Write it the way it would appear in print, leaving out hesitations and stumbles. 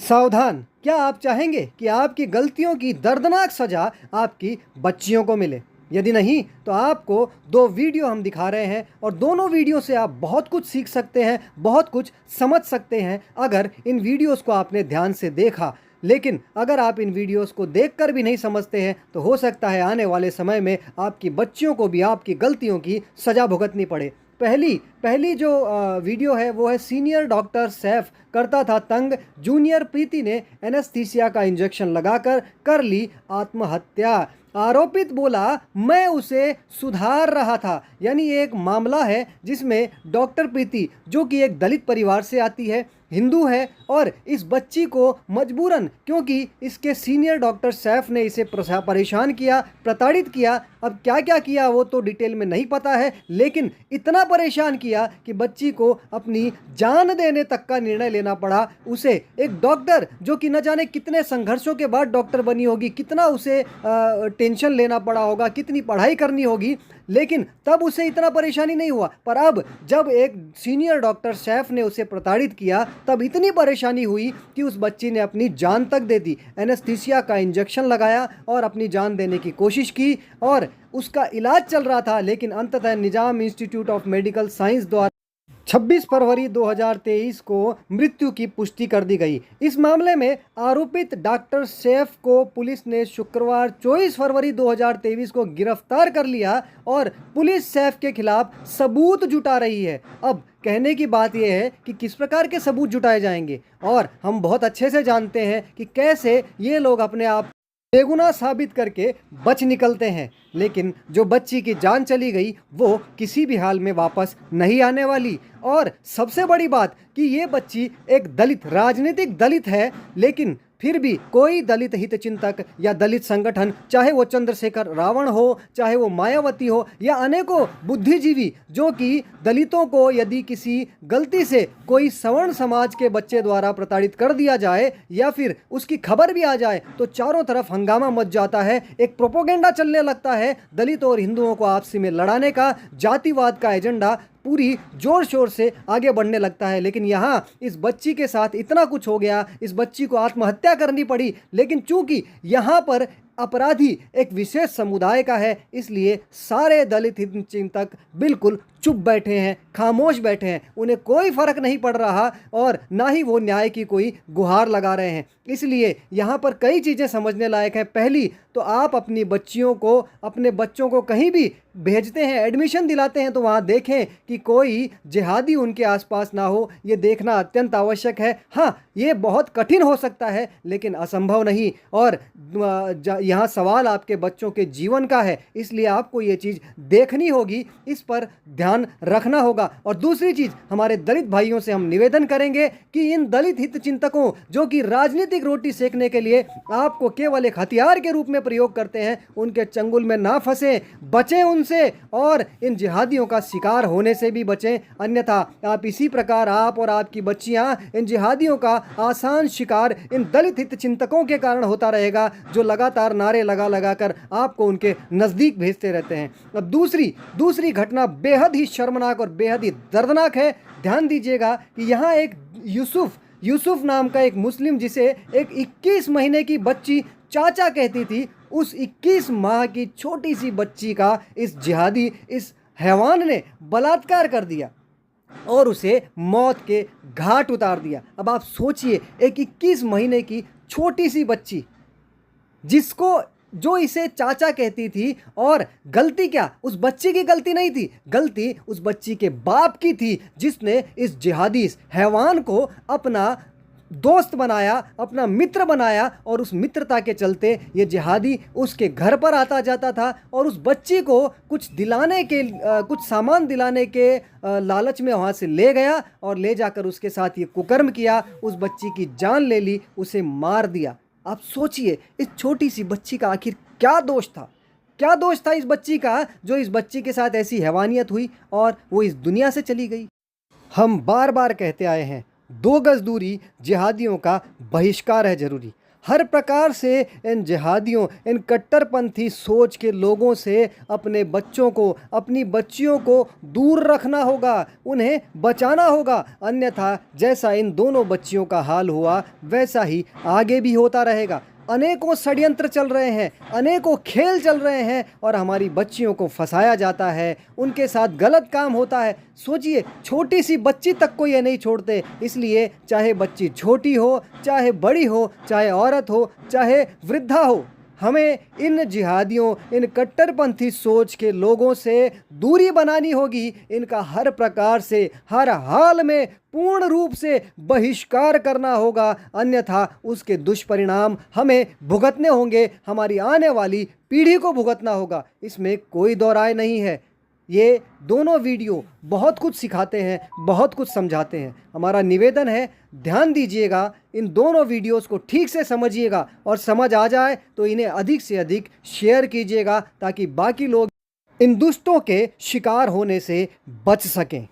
सावधान, क्या आप चाहेंगे कि आपकी गलतियों की दर्दनाक सज़ा आपकी बच्चियों को मिले? यदि नहीं, तो आपको 2 वीडियो हम दिखा रहे हैं और दोनों वीडियो से आप बहुत कुछ सीख सकते हैं, बहुत कुछ समझ सकते हैं अगर इन वीडियोस को आपने ध्यान से देखा। लेकिन अगर आप इन वीडियोस को देखकर भी नहीं समझते हैं, तो हो सकता है आने वाले समय में आपकी बच्चियों को भी आपकी गलतियों की सज़ा भुगतनी पड़े। पहली पहली जो वीडियो है वो है सीनियर डॉक्टर सैफ करता था तंग, जूनियर प्रीति ने एनेस्थीसिया का इंजेक्शन लगाकर कर ली आत्महत्या। आरोपित बोला, मैं उसे सुधार रहा था। यानी ये एक मामला है जिसमें डॉक्टर प्रीति, जो कि एक दलित परिवार से आती है, हिंदू है, और इस बच्ची को मजबूरन, क्योंकि इसके सीनियर डॉक्टर सैफ ने इसे परेशान किया, प्रताड़ित किया। अब क्या क्या किया वो तो डिटेल में नहीं पता है, लेकिन इतना परेशान किया कि बच्ची को अपनी जान देने तक का निर्णय लेना पड़ा। उसे एक डॉक्टर, जो कि न जाने कितने संघर्षों के बाद डॉक्टर बनी होगी, कितना उसे टेंशन लेना पड़ा होगा, कितनी पढ़ाई करनी होगी, लेकिन तब उसे इतना परेशानी नहीं हुआ। पर अब जब एक सीनियर डॉक्टर सैफ ने उसे प्रताड़ित किया, तब इतनी परेशानी हुई कि उस बच्ची ने अपनी जान तक दे दी। एनेस्थीसिया का इंजेक्शन लगाया और अपनी जान देने की कोशिश की, और उसका इलाज चल रहा था, लेकिन अंततः निजाम इंस्टीट्यूट ऑफ मेडिकल साइंस द्वारा 26 फरवरी 2023 को मृत्यु की पुष्टि कर दी गई। इस मामले में आरोपित डॉक्टर सैफ को पुलिस ने शुक्रवार 24 फरवरी 2023 को गिरफ्तार कर लिया और पुलिस सैफ के खिलाफ सबूत जुटा रही है। अब कहने की बात यह है कि किस प्रकार के सबूत जुटाए जाएंगे, और हम बहुत अच्छे से जानते हैं कि कैसे ये लोग अपने आप बेगुनाह साबित करके बच निकलते हैं। लेकिन जो बच्ची की जान चली गई वो किसी भी हाल में वापस नहीं आने वाली। और सबसे बड़ी बात कि ये बच्ची एक दलित, राजनीतिक दलित है, लेकिन फिर भी कोई दलित हित चिंतक या दलित संगठन, चाहे वो चंद्रशेखर रावण हो, चाहे वो मायावती हो, या अनेकों बुद्धिजीवी जो कि दलितों को यदि किसी गलती से कोई सवर्ण समाज के बच्चे द्वारा प्रताड़ित कर दिया जाए या फिर उसकी खबर भी आ जाए, तो चारों तरफ हंगामा मच जाता है, एक प्रोपोगेंडा चलने लगता है दलित और हिंदुओं को आपसी में लड़ाने का, जातिवाद का एजेंडा पूरी जोर शोर से आगे बढ़ने लगता है। लेकिन यहाँ इस बच्ची के साथ इतना कुछ हो गया, इस बच्ची को आत्महत्या करनी पड़ी, लेकिन चूंकि यहाँ पर अपराधी एक विशेष समुदाय का है, इसलिए सारे दलित हित चिंतक बिल्कुल चुप बैठे हैं, खामोश बैठे हैं। उन्हें कोई फर्क नहीं पड़ रहा और ना ही वो न्याय की कोई गुहार लगा रहे हैं। इसलिए यहाँ पर कई चीज़ें समझने लायक हैं। पहली तो आप अपनी बच्चियों को, अपने बच्चों को कहीं भी भेजते हैं, एडमिशन दिलाते हैं, तो वहाँ देखें कि कोई जिहादी उनके आसपास ना हो। ये देखना अत्यंत आवश्यक है। हाँ, ये बहुत कठिन हो सकता है, लेकिन असंभव नहीं। और यहाँ सवाल आपके बच्चों के जीवन का है, इसलिए आपको ये चीज़ देखनी होगी, इस पर ध्यान रखना होगा। और दूसरी चीज़, हमारे दलित भाइयों से हम निवेदन करेंगे कि इन दलित हित चिंतकों, जो कि राजनीतिक रोटी सेकने के लिए आपको केवल एक हथियार के रूप में प्रयोग करते हैं, उनके चंगुल में ना फंसें, बचें उनसे, और इन जिहादियों का शिकार होने से भी बचें। अन्यथा आप इसी प्रकार, आप और आपकी बच्चियां इन जिहादियों का आसान शिकार इन दलित हित चिंतकों के कारण होता रहेगा, जो लगातार नारे लगा लगा कर आपको उनके नज़दीक भेजते रहते हैं। अब दूसरी घटना बेहद ही शर्मनाक और बेहद ही दर्दनाक है। ध्यान दीजिएगा कि यहाँ एक यूसुफ नाम का एक मुस्लिम, जिसे एक 21 महीने की बच्ची चाचा कहती थी, उस 21 माह की छोटी सी बच्ची का इस जिहादी, इस हैवान ने बलात्कार कर दिया और उसे मौत के घाट उतार दिया। अब आप सोचिए, एक 21 महीने की छोटी सी बच्ची, जो इसे चाचा कहती थी, और गलती क्या, उस बच्ची की गलती नहीं थी, गलती उस बच्ची के बाप की थी, जिसने इस जिहादी, इस हैवान को अपना दोस्त बनाया, अपना मित्र बनाया, और उस मित्रता के चलते ये जिहादी उसके घर पर आता जाता था और उस बच्ची को कुछ सामान दिलाने के लालच में वहाँ से ले गया और ले जाकर उसके साथ ये कुकर्म किया, उस बच्ची की जान ले ली, उसे मार दिया। आप सोचिए, इस छोटी सी बच्ची का आखिर क्या दोष था, क्या दोष था इस बच्ची का, जो इस बच्ची के साथ ऐसी हैवानियत हुई और वो इस दुनिया से चली गई। हम बार बार कहते आए हैं, 2 गज दूरी, जिहादियों का बहिष्कार है जरूरी। हर प्रकार से इन जिहादियों, इन कट्टरपंथी सोच के लोगों से अपने बच्चों को, अपनी बच्चियों को दूर रखना होगा, उन्हें बचाना होगा। अन्यथा जैसा इन दोनों बच्चियों का हाल हुआ वैसा ही आगे भी होता रहेगा। अनेकों षड्यंत्र चल रहे हैं, अनेकों खेल चल रहे हैं और हमारी बच्चियों को फंसाया जाता है, उनके साथ गलत काम होता है। सोचिए, छोटी सी बच्ची तक को ये नहीं छोड़ते। इसलिए चाहे बच्ची छोटी हो, चाहे बड़ी हो, चाहे औरत हो, चाहे वृद्धा हो, हमें इन जिहादियों, इन कट्टरपंथी सोच के लोगों से दूरी बनानी होगी। इनका हर प्रकार से, हर हाल में पूर्ण रूप से बहिष्कार करना होगा। अन्यथा उसके दुष्परिणाम हमें भुगतने होंगे, हमारी आने वाली पीढ़ी को भुगतना होगा। इसमें कोई दो राय नहीं है। ये दोनों वीडियो बहुत कुछ सिखाते हैं, बहुत कुछ समझाते हैं। हमारा निवेदन है, ध्यान दीजिएगा, इन दोनों वीडियोस को ठीक से समझिएगा और समझ आ जाए तो इन्हें अधिक से अधिक शेयर कीजिएगा ताकि बाकी लोग इन दुष्टों के शिकार होने से बच सकें।